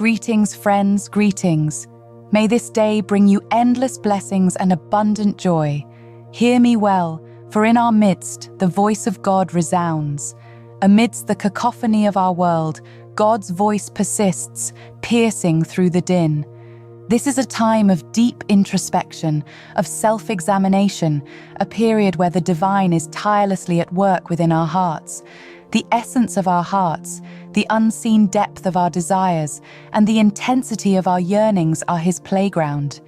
Greetings, friends, greetings. May this day bring you endless blessings and abundant joy. Hear me well, for in our midst the voice of God resounds. Amidst the cacophony of our world, God's voice persists, piercing through the din. This is a time of deep introspection, of self-examination, a period where the divine is tirelessly at work within our hearts. The essence of our hearts, the unseen depth of our desires, and the intensity of our yearnings are His playground.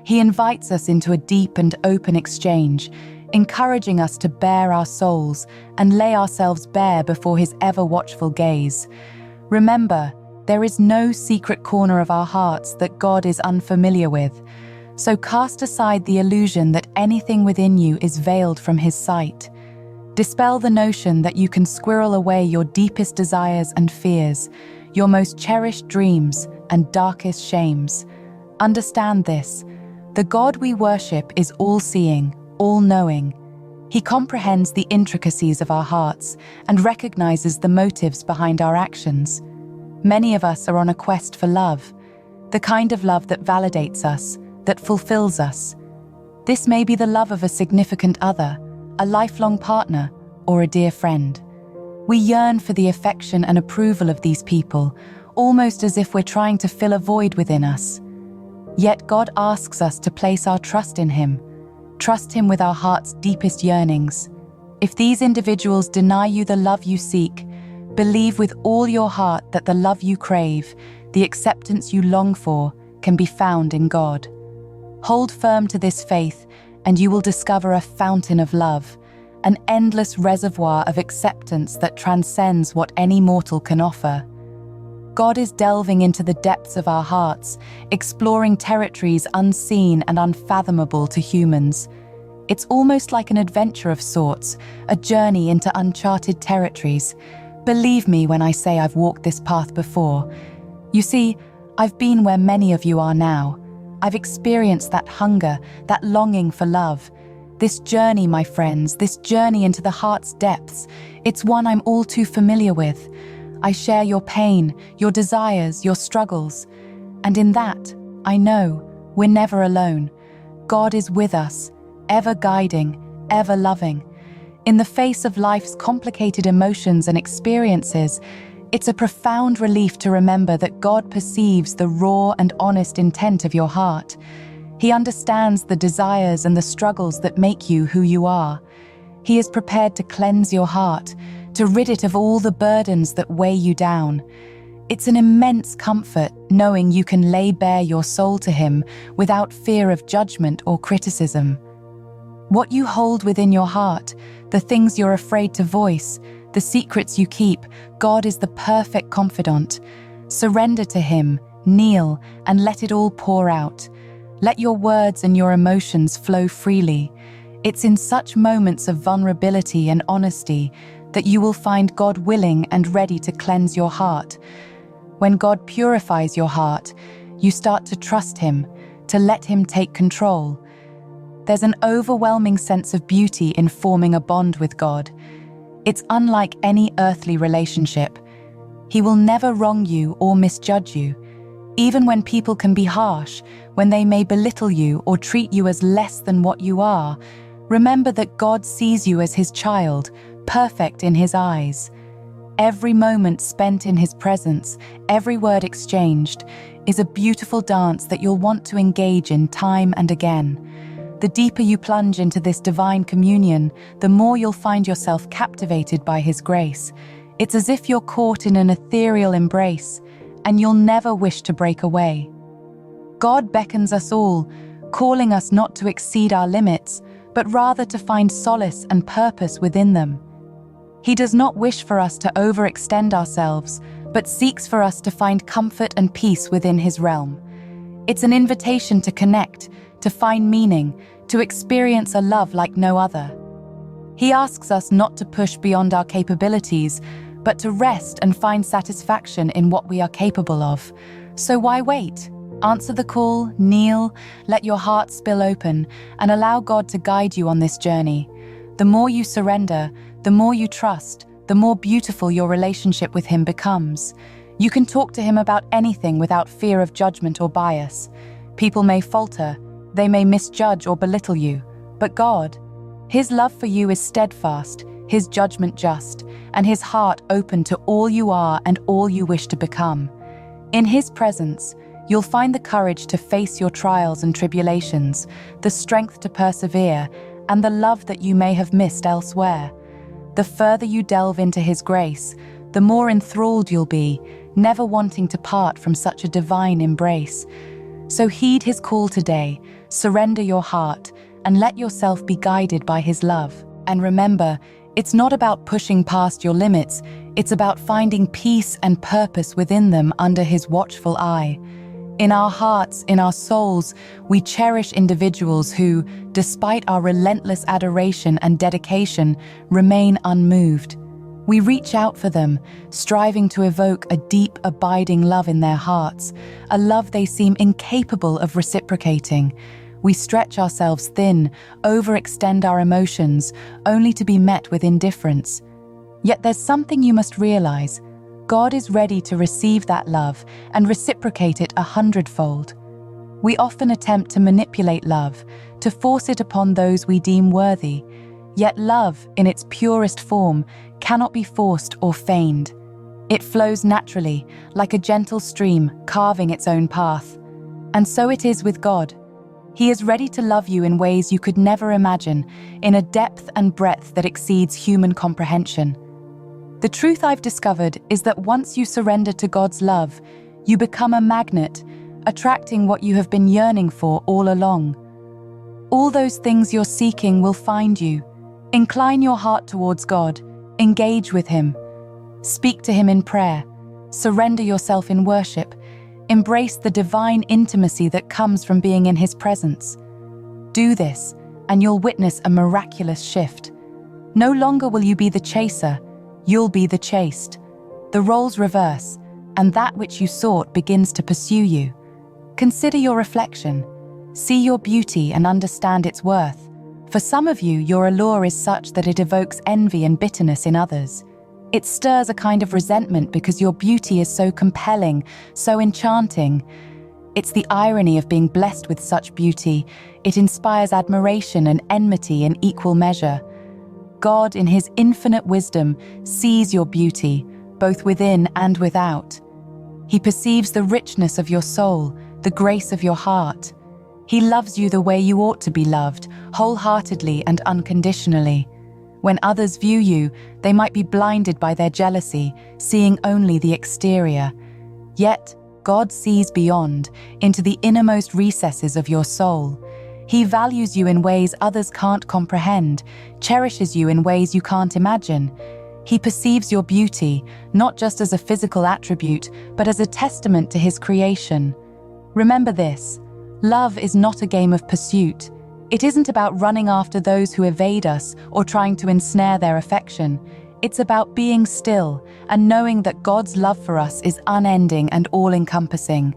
He invites us into a deep and open exchange, encouraging us to bare our souls and lay ourselves bare before His ever-watchful gaze. Remember, there is no secret corner of our hearts that God is unfamiliar with, so cast aside the illusion that anything within you is veiled from His sight. Dispel the notion that you can squirrel away your deepest desires and fears, your most cherished dreams and darkest shames. Understand this: the God we worship is all-seeing, all-knowing. He comprehends the intricacies of our hearts and recognizes the motives behind our actions. Many of us are on a quest for love, the kind of love that validates us, that fulfills us. This may be the love of a significant other, a lifelong partner, or a dear friend. We yearn for the affection and approval of these people, almost as if we're trying to fill a void within us. Yet God asks us to place our trust in Him, trust Him with our heart's deepest yearnings. If these individuals deny you the love you seek, believe with all your heart that the love you crave, the acceptance you long for, can be found in God. Hold firm to this faith, and you will discover a fountain of love, an endless reservoir of acceptance that transcends what any mortal can offer. God is delving into the depths of our hearts, exploring territories unseen and unfathomable to humans. It's almost like an adventure of sorts, a journey into uncharted territories. Believe me when I say I've walked this path before. You see, I've been where many of you are now. I've experienced that hunger, that longing for love. This journey, my friends, this journey into the heart's depths, it's one I'm all too familiar with. I share your pain, your desires, your struggles. And in that, I know we're never alone. God is with us, ever guiding, ever loving. In the face of life's complicated emotions and experiences, it's a profound relief to remember that God perceives the raw and honest intent of your heart. He understands the desires and the struggles that make you who you are. He is prepared to cleanse your heart, to rid it of all the burdens that weigh you down. It's an immense comfort knowing you can lay bare your soul to Him without fear of judgment or criticism. What you hold within your heart, the things you're afraid to voice, the secrets you keep, God is the perfect confidant. Surrender to Him, kneel, and let it all pour out. Let your words and your emotions flow freely. It's in such moments of vulnerability and honesty that you will find God willing and ready to cleanse your heart. When God purifies your heart, you start to trust Him, to let Him take control. There's an overwhelming sense of beauty in forming a bond with God. It's unlike any earthly relationship. He will never wrong you or misjudge you. Even when people can be harsh, when they may belittle you or treat you as less than what you are, remember that God sees you as His child, perfect in His eyes. Every moment spent in His presence, every word exchanged, is a beautiful dance that you'll want to engage in time and again. The deeper you plunge into this divine communion, the more you'll find yourself captivated by His grace. It's as if you're caught in an ethereal embrace, and you'll never wish to break away. God beckons us all, calling us not to exceed our limits, but rather to find solace and purpose within them. He does not wish for us to overextend ourselves, but seeks for us to find comfort and peace within His realm. It's an invitation to connect, to find meaning, to experience a love like no other. He asks us not to push beyond our capabilities, but to rest and find satisfaction in what we are capable of. So why wait? Answer the call, kneel, let your heart spill open, and allow God to guide you on this journey. The more you surrender, the more you trust, the more beautiful your relationship with Him becomes. You can talk to him about anything without fear of judgment or bias. People may falter, they may misjudge or belittle you, but God, his love for you is steadfast, his judgment just, and his heart open to all you are and all you wish to become. In his presence, you'll find the courage to face your trials and tribulations, the strength to persevere, and the love that you may have missed elsewhere. The further you delve into his grace, the more enthralled you'll be, never wanting to part from such a divine embrace. So heed his call today, surrender your heart, and let yourself be guided by his love. And remember, it's not about pushing past your limits, it's about finding peace and purpose within them under his watchful eye. In our hearts, in our souls, we cherish individuals who, despite our relentless adoration and dedication, remain unmoved. We reach out for them, striving to evoke a deep, abiding love in their hearts, a love they seem incapable of reciprocating. We stretch ourselves thin, overextend our emotions, only to be met with indifference. Yet there's something you must realize. God is ready to receive that love and reciprocate it 100-fold. We often attempt to manipulate love, to force it upon those we deem worthy. Yet love, in its purest form, cannot be forced or feigned. It flows naturally, like a gentle stream, carving its own path. And so it is with God. He is ready to love you in ways you could never imagine, in a depth and breadth that exceeds human comprehension. The truth I've discovered is that once you surrender to God's love, you become a magnet, attracting what you have been yearning for all along. All those things you're seeking will find you. Incline your heart towards God, engage with him, speak to him in prayer, surrender yourself in worship, embrace the divine intimacy that comes from being in his presence. Do this, and you'll witness a miraculous shift. No longer will you be the chaser, you'll be the chased. The roles reverse, and that which you sought begins to pursue you. Consider your reflection. See your beauty and understand its worth. For some of you, your allure is such that it evokes envy and bitterness in others. It stirs a kind of resentment because your beauty is so compelling, so enchanting. It's the irony of being blessed with such beauty. It inspires admiration and enmity in equal measure. God, in his infinite wisdom, sees your beauty, both within and without. He perceives the richness of your soul, the grace of your heart. He loves you the way you ought to be loved, wholeheartedly and unconditionally. When others view you, they might be blinded by their jealousy, seeing only the exterior. Yet, God sees beyond, into the innermost recesses of your soul. He values you in ways others can't comprehend, cherishes you in ways you can't imagine. He perceives your beauty, not just as a physical attribute, but as a testament to his creation. Remember this, love is not a game of pursuit. It isn't about running after those who evade us or trying to ensnare their affection. It's about being still and knowing that God's love for us is unending and all-encompassing.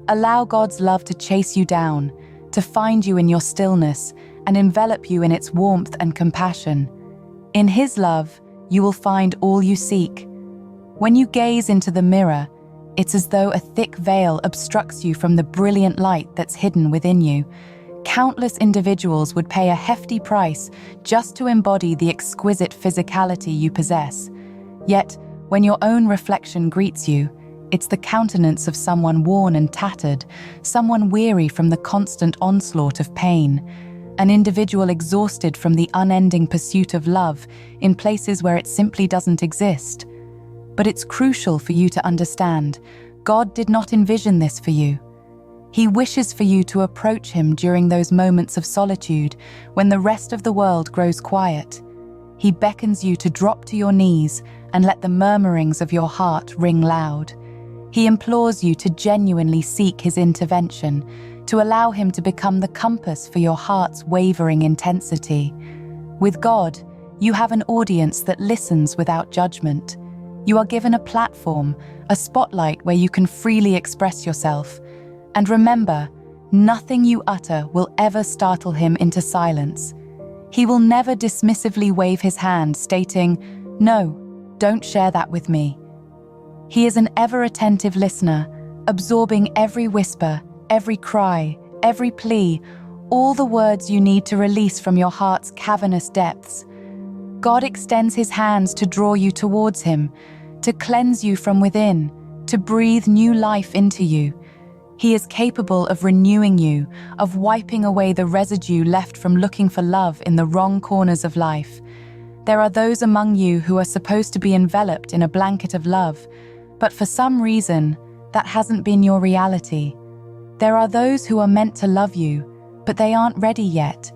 Allow God's love to chase you down, to find you in your stillness and envelop you in its warmth and compassion. In his love, you will find all you seek. When you gaze into the mirror, it's as though a thick veil obstructs you from the brilliant light that's hidden within you. Countless individuals would pay a hefty price just to embody the exquisite physicality you possess. Yet, when your own reflection greets you, it's the countenance of someone worn and tattered, someone weary from the constant onslaught of pain, an individual exhausted from the unending pursuit of love in places where it simply doesn't exist. But it's crucial for you to understand, God did not envision this for you. He wishes for you to approach him during those moments of solitude when the rest of the world grows quiet. He beckons you to drop to your knees and let the murmurings of your heart ring loud. He implores you to genuinely seek his intervention, to allow him to become the compass for your heart's wavering intensity. With God, you have an audience that listens without judgment. You are given a platform, a spotlight where you can freely express yourself. And remember, nothing you utter will ever startle him into silence. He will never dismissively wave his hand, stating, "No, don't share that with me." He is an ever-attentive listener, absorbing every whisper, every cry, every plea, all the words you need to release from your heart's cavernous depths. God extends his hands to draw you towards him, to cleanse you from within, to breathe new life into you. He is capable of renewing you, of wiping away the residue left from looking for love in the wrong corners of life. There are those among you who are supposed to be enveloped in a blanket of love, but for some reason, that hasn't been your reality. There are those who are meant to love you, but they aren't ready yet.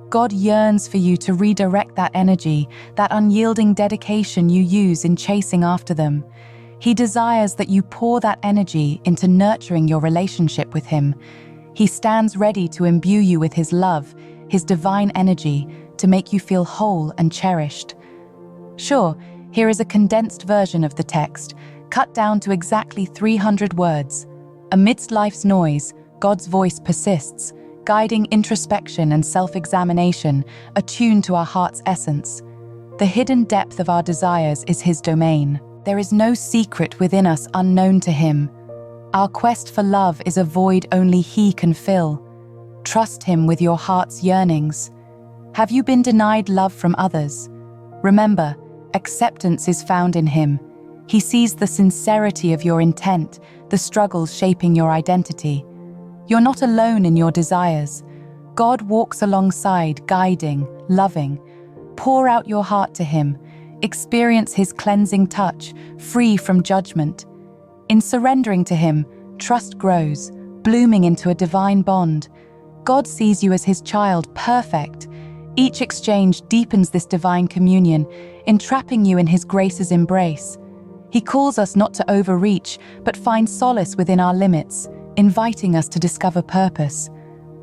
God yearns for you to redirect that energy, that unyielding dedication you use in chasing after them. He desires that you pour that energy into nurturing your relationship with him. He stands ready to imbue you with his love, his divine energy, to make you feel whole and cherished. Sure, here is a condensed version of the text, cut down to exactly 300 words. Amidst life's noise, God's voice persists, guiding introspection and self-examination, attuned to our heart's essence. The hidden depth of our desires is his domain. There is no secret within us unknown to him. Our quest for love is a void only he can fill. Trust him with your heart's yearnings. Have you been denied love from others? Remember, acceptance is found in him. He sees the sincerity of your intent, the struggles shaping your identity. You're not alone in your desires. God walks alongside, guiding, loving. Pour out your heart to him. Experience his cleansing touch, free from judgment. In surrendering to him, trust grows, blooming into a divine bond. God sees you as his child, perfect. Each exchange deepens this divine communion, entrapping you in his grace's embrace. He calls us not to overreach, but find solace within our limits, inviting us to discover purpose.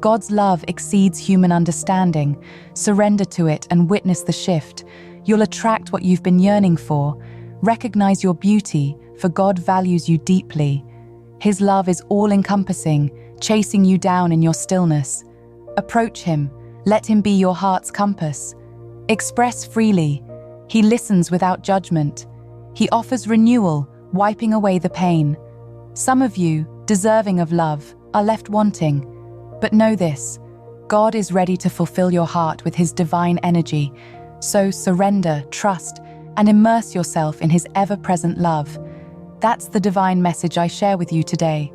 God's love exceeds human understanding. Surrender to it and witness the shift. You'll attract what you've been yearning for. Recognize your beauty, for God values you deeply. His love is all-encompassing, chasing you down in your stillness. Approach him. Let him be your heart's compass. Express freely. He listens without judgment. He offers renewal, wiping away the pain. Some of you, deserving of love, are left wanting. But know this, God is ready to fulfill your heart with his divine energy. So surrender, trust, and immerse yourself in his ever-present love. That's the divine message I share with you today.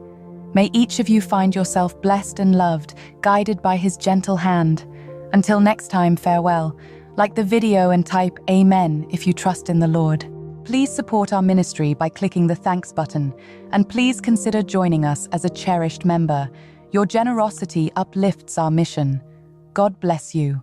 May each of you find yourself blessed and loved, guided by his gentle hand. Until next time, farewell. Like the video and type Amen if you trust in the Lord. Please support our ministry by clicking the thanks button, and please consider joining us as a cherished member. Your generosity uplifts our mission. God bless you.